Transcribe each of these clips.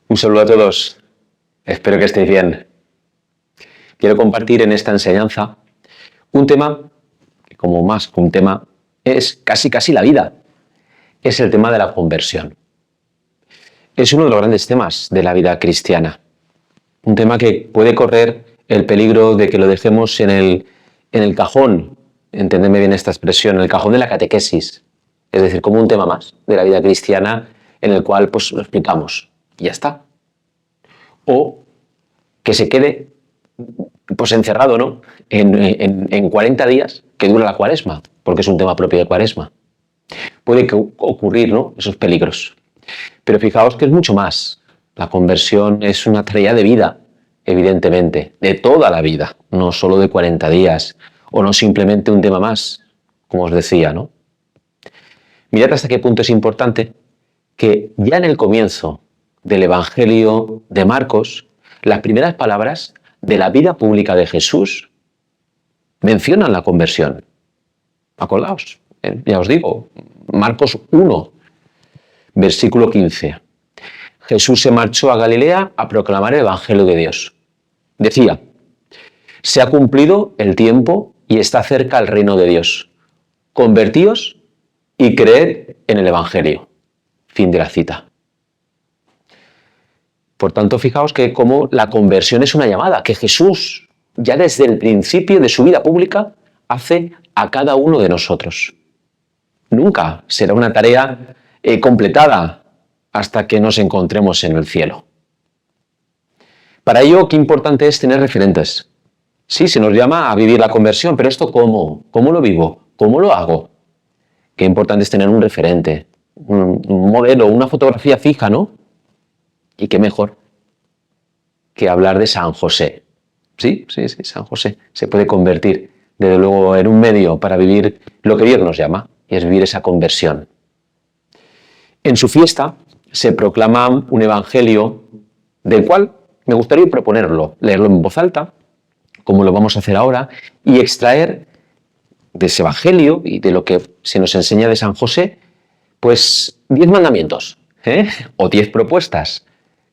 Un saludo a todos, espero que estéis bien. Quiero compartir en esta enseñanza un tema que, como más que un tema, es casi la vida. Es el tema de la conversión. Es uno de los grandes temas de la vida cristiana. Un tema que puede correr el peligro de que lo dejemos en el cajón, entendedme bien esta expresión, en el cajón de la catequesis. Es decir, como un tema más de la vida cristiana en el cual pues lo explicamos y ya está. O que se quede pues encerrado, ¿no? en 40 días que dura la Cuaresma, porque es un tema propio de Cuaresma. Puede ocurrir, ¿no?, esos peligros. Pero fijaos que es mucho más. La conversión es una tarea de vida, evidentemente, de toda la vida, no solo de 40 días, o no simplemente un tema más, como os decía, ¿no? Mirad hasta qué punto es importante que ya en el comienzo del Evangelio de Marcos, las primeras palabras de la vida pública de Jesús mencionan la conversión. Acordaos, ya os digo, Marcos 1, versículo 15. Jesús se marchó a Galilea a proclamar el Evangelio de Dios. Decía: se ha cumplido el tiempo y está cerca el reino de Dios. Convertíos y creed en el Evangelio. Fin de la cita. Por tanto, fijaos que como la conversión es una llamada que Jesús, ya desde el principio de su vida pública, hace a cada uno de nosotros. Nunca será una tarea completada hasta que nos encontremos en el cielo. Para ello, qué importante es tener referentes. Sí, se nos llama a vivir la conversión, pero ¿esto cómo? ¿Cómo lo vivo? ¿Cómo lo hago? Qué importante es tener un referente, un modelo, una fotografía fija, ¿no? Y qué mejor que hablar de San José. Sí, San José se puede convertir, desde luego, en un medio para vivir lo que Dios nos llama, y es vivir esa conversión. En su fiesta se proclama un evangelio del cual me gustaría proponerlo, leerlo en voz alta, como lo vamos a hacer ahora, y extraer de ese evangelio y de lo que se nos enseña de San José, pues 10 mandamientos, o 10 propuestas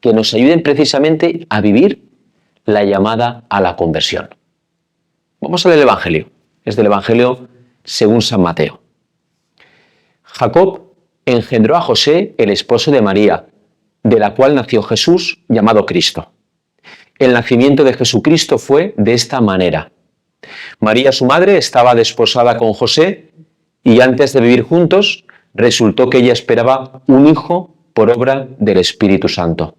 que nos ayuden precisamente a vivir la llamada a la conversión. Vamos a leer el evangelio. Es del evangelio según San Mateo. Jacob engendró a José, el esposo de María, de la cual nació Jesús, llamado Cristo. El nacimiento de Jesucristo fue de esta manera. María, su madre, estaba desposada con José y antes de vivir juntos, resultó que ella esperaba un hijo por obra del Espíritu Santo.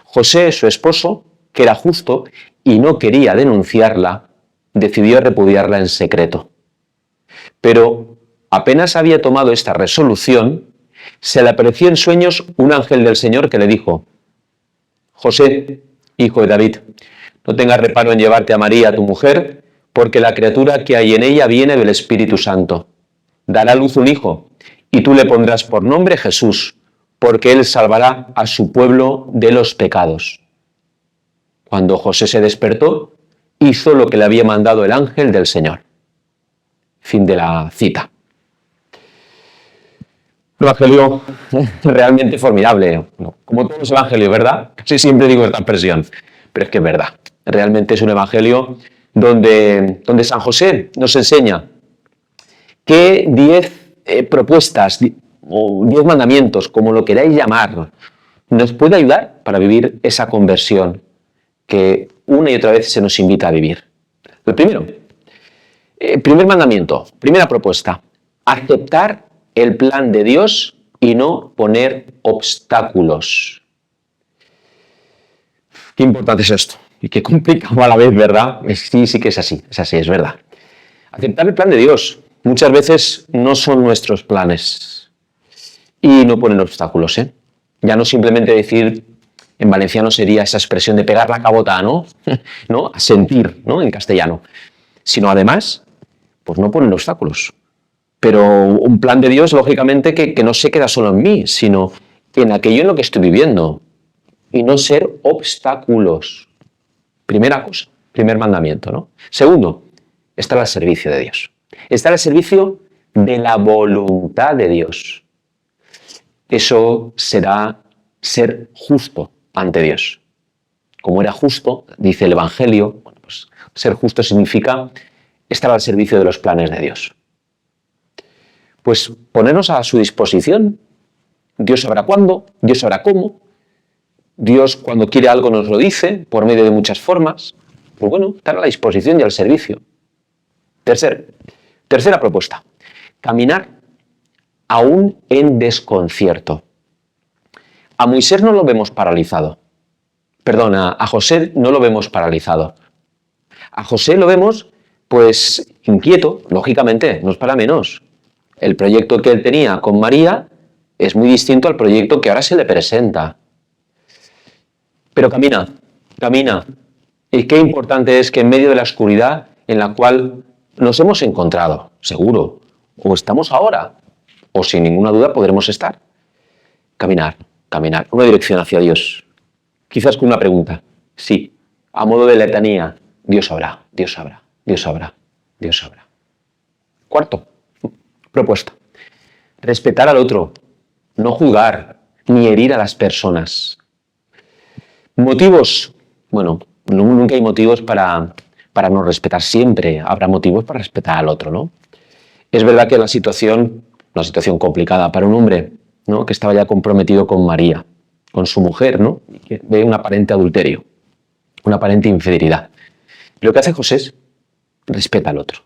José, su esposo, que era justo y no quería denunciarla, decidió repudiarla en secreto. Pero apenas había tomado esta resolución, se le apareció en sueños un ángel del Señor que le dijo: José, hijo de David, no tengas reparo en llevarte a María, tu mujer, porque la criatura que hay en ella viene del Espíritu Santo. Dará a luz un hijo, y tú le pondrás por nombre Jesús, porque él salvará a su pueblo de los pecados. Cuando José se despertó, hizo lo que le había mandado el ángel del Señor. Fin de la cita. Un evangelio realmente formidable, como todos los evangelios, ¿verdad? Casi siempre digo esta expresión, pero es que es verdad. Realmente es un evangelio donde San José nos enseña que 10 propuestas o 10 mandamientos, como lo queráis llamar, nos puede ayudar para vivir esa conversión que una y otra vez se nos invita a vivir. El primero, primer mandamiento, primera propuesta: aceptar el plan de Dios y no poner obstáculos. Qué importante es esto y qué complicado a la vez, ¿verdad? Sí que es así, es verdad. Aceptar el plan de Dios. Muchas veces no son nuestros planes y no ponen obstáculos, ¿eh? Ya no simplemente decir, en valenciano sería esa expresión de pegar la cabota, ¿no? ¿No? A sentir, ¿no? En castellano. Sino además, pues no ponen obstáculos. Pero un plan de Dios, lógicamente, que no se queda solo en mí, sino en aquello en lo que estoy viviendo. Y no ser obstáculos. Primera cosa, primer mandamiento, ¿no? Segundo, estar al servicio de Dios. Estar al servicio de la voluntad de Dios. Eso será ser justo ante Dios. Como era justo, dice el Evangelio, bueno, pues ser justo significa estar al servicio de los planes de Dios. Pues ponernos a su disposición. Dios sabrá cuándo, Dios sabrá cómo. Dios, cuando quiere algo, nos lo dice por medio de muchas formas. Pues bueno, estar a la disposición y al servicio. Tercera propuesta. Caminar aún en desconcierto. A Moisés no lo vemos paralizado. Perdona, a José no lo vemos paralizado. A José lo vemos, pues, inquieto, lógicamente, no es para menos. El proyecto que él tenía con María es muy distinto al proyecto que ahora se le presenta. Pero camina. Y qué importante es que en medio de la oscuridad en la cual nos hemos encontrado, seguro, o estamos ahora, o sin ninguna duda podremos estar. Caminar, una dirección hacia Dios. Quizás con una pregunta. Sí, a modo de letanía, Dios sabrá, Dios sabrá, Dios sabrá, Dios sabrá. Cuarto, propuesta. Respetar al otro, no juzgar ni herir a las personas. Motivos. Bueno, nunca hay motivos para no respetar. Siempre habrá motivos para respetar al otro, ¿no? Es verdad que una situación complicada para un hombre, ¿no?, que estaba ya comprometido con María, con su mujer, ¿no?, y que ve un aparente adulterio, una aparente infidelidad. Lo que hace José es respeta al otro.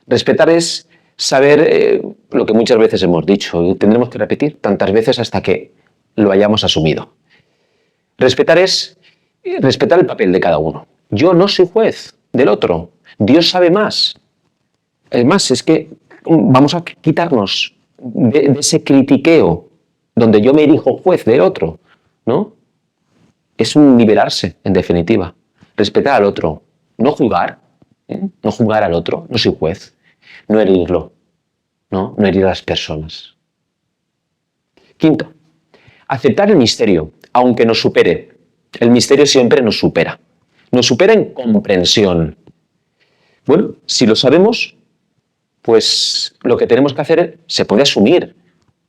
Respetar es saber lo que muchas veces hemos dicho y tendremos que repetir tantas veces hasta que lo hayamos asumido. Respetar es respetar el papel de cada uno. Yo no soy juez del otro. Dios sabe más. Es más, es que vamos a quitarnos de ese critiqueo donde yo me erijo juez del otro, ¿no? Es un liberarse, en definitiva. Respetar al otro. No juzgar. No juzgar al otro. No soy juez. No herirlo. No herir a las personas. Quinto, aceptar el misterio, aunque nos supere. El misterio siempre nos supera. Nos supera en comprensión. Bueno, si lo sabemos, pues lo que tenemos que hacer se puede asumir.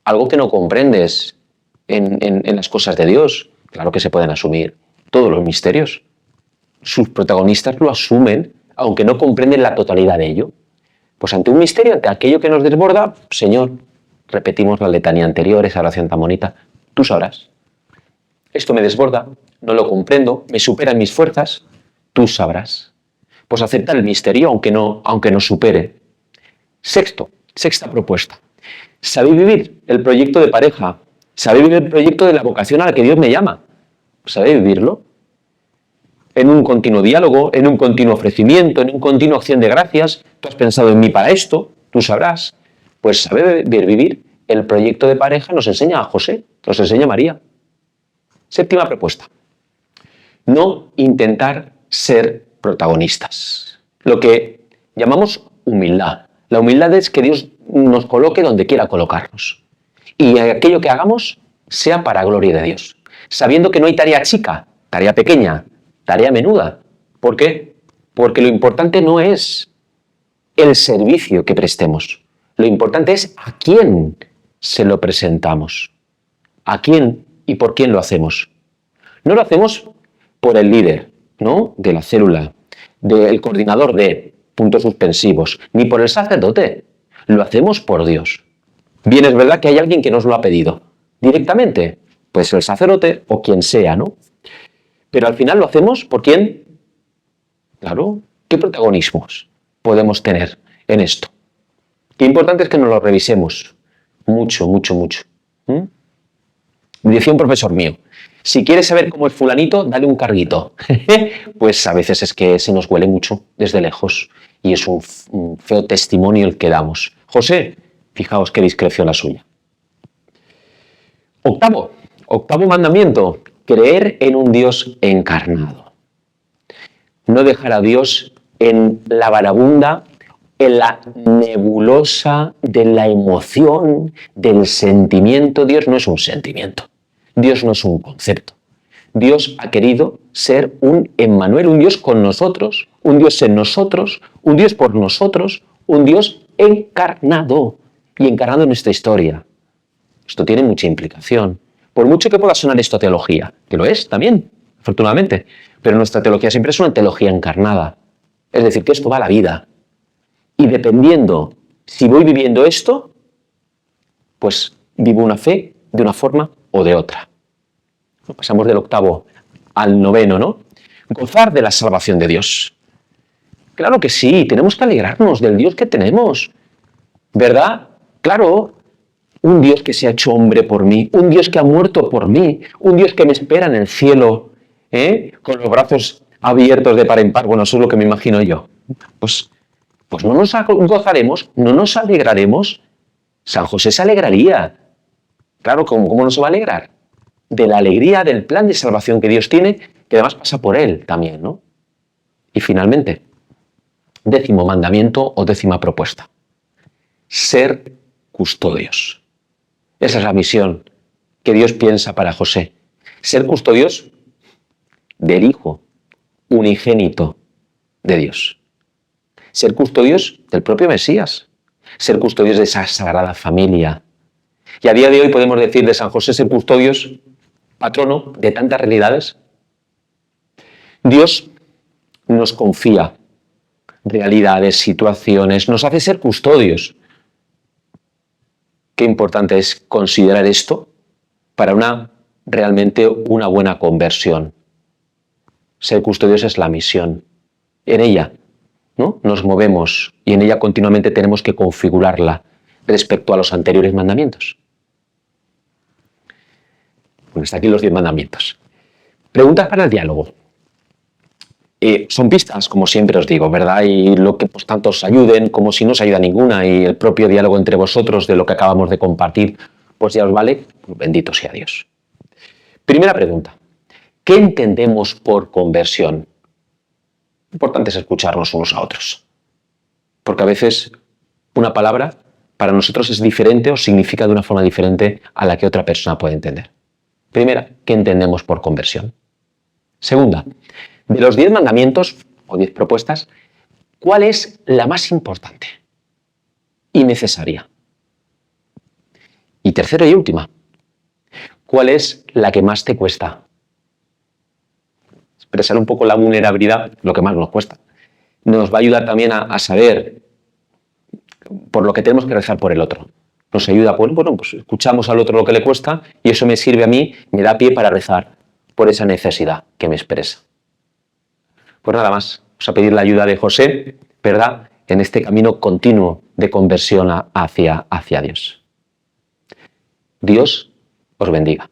Algo que no comprendes en las cosas de Dios. Claro que se pueden asumir todos los misterios. Sus protagonistas lo asumen, aunque no comprenden la totalidad de ello. Pues ante un misterio, ante aquello que nos desborda, Señor, repetimos la letanía anterior, esa oración tan bonita, tú sabrás. Esto me desborda, no lo comprendo, me superan mis fuerzas, tú sabrás. Pues aceptar el misterio, aunque no supere. Sexta propuesta. ¿Sabéis vivir el proyecto de pareja? ¿Sabéis vivir el proyecto de la vocación a la que Dios me llama? ¿Sabéis vivirlo? En un continuo diálogo, en un continuo ofrecimiento, en una continua acción de gracias. Tú has pensado en mí para esto, tú sabrás. Pues saber vivir el proyecto de pareja nos enseña a José, nos enseña a María. Séptima propuesta. No intentar ser protagonistas. Lo que llamamos humildad. La humildad es que Dios nos coloque donde quiera colocarnos. Y aquello que hagamos sea para gloria de Dios. Sabiendo que no hay tarea chica, tarea pequeña, tarea menuda. ¿Por qué? Porque lo importante no es el servicio que prestemos. Lo importante es a quién se lo presentamos. A quién y por quién lo hacemos. No lo hacemos por el líder, ¿no?, de la célula, del coordinador de puntos suspensivos, ni por el sacerdote. Lo hacemos por Dios. Bien, es verdad que hay alguien que nos lo ha pedido directamente, pues el sacerdote o quien sea, ¿no? Pero al final lo hacemos por quién. Claro, ¿qué protagonismos podemos tener en esto? Qué importante es que nos lo revisemos. Mucho. Decía un profesor mío, si quieres saber cómo es fulanito, dale un carguito. Pues a veces es que se nos huele mucho desde lejos y es un feo testimonio el que damos. José, fijaos qué discreción la suya. Octavo mandamiento, creer en un Dios encarnado. No dejar a Dios en la barabunda, en la nebulosa de la emoción, del sentimiento. Dios no es un sentimiento. Dios no es un concepto. Dios ha querido ser un Emmanuel, un Dios con nosotros, un Dios en nosotros, un Dios por nosotros, un Dios encarnado y encarnado en nuestra historia. Esto tiene mucha implicación, Por mucho que pueda sonar esto a teología, que lo es también, afortunadamente, pero nuestra teología siempre es una teología encarnada. Es decir, que esto va a la vida. Y dependiendo si voy viviendo esto, pues vivo una fe de una forma o de otra. Pasamos del 8º al 9º, ¿no? Gozar de la salvación de Dios. Claro que sí, tenemos que alegrarnos del Dios que tenemos, ¿verdad? Claro, un Dios que se ha hecho hombre por mí, un Dios que ha muerto por mí, un Dios que me espera en el cielo, con los brazos abiertos de par en par. Bueno, eso es lo que me imagino yo. Pues no nos gozaremos, no nos alegraremos. San José se alegraría. Claro, ¿cómo no se va a alegrar? De la alegría del plan de salvación que Dios tiene, que además pasa por él también, ¿no? Y finalmente, 10º mandamiento o 10ª propuesta. Ser custodios. Esa es la misión que Dios piensa para José. Ser custodios del Hijo unigénito de Dios. Ser custodios del propio Mesías. Ser custodios de esa sagrada familia. Y a día de hoy podemos decir de San José ser custodios, patrono de tantas realidades. Dios nos confía realidades, situaciones, nos hace ser custodios. Qué importante es considerar esto para realmente una buena conversión. Ser custodios es la misión. En ella, ¿no?, nos movemos y en ella continuamente tenemos que configurarla respecto a los anteriores mandamientos. Bueno, hasta aquí los 10 mandamientos. Preguntas para el diálogo. Son pistas, como siempre os digo, ¿verdad? Y lo que pues tanto os ayuden como si no os ayuda ninguna, y el propio diálogo entre vosotros de lo que acabamos de compartir, pues ya os vale. Pues bendito sea Dios. Primera pregunta. ¿Qué entendemos por conversión? Importante es escucharnos unos a otros. Porque a veces una palabra para nosotros es diferente o significa de una forma diferente a la que otra persona puede entender. Primera, ¿qué entendemos por conversión? Segunda, de los 10 mandamientos o 10 propuestas, ¿cuál es la más importante y necesaria? Y tercera y última, ¿cuál es la que más te cuesta? Expresar un poco la vulnerabilidad, lo que más nos cuesta. Nos va a ayudar también a saber por lo que tenemos que rezar por el otro. Nos ayuda, pues escuchamos al otro lo que le cuesta y eso me sirve a mí, me da pie para rezar por esa necesidad que me expresa. Pues nada más, vamos a pedir la ayuda de José, ¿verdad?, en este camino continuo de conversión hacia Dios. Dios os bendiga.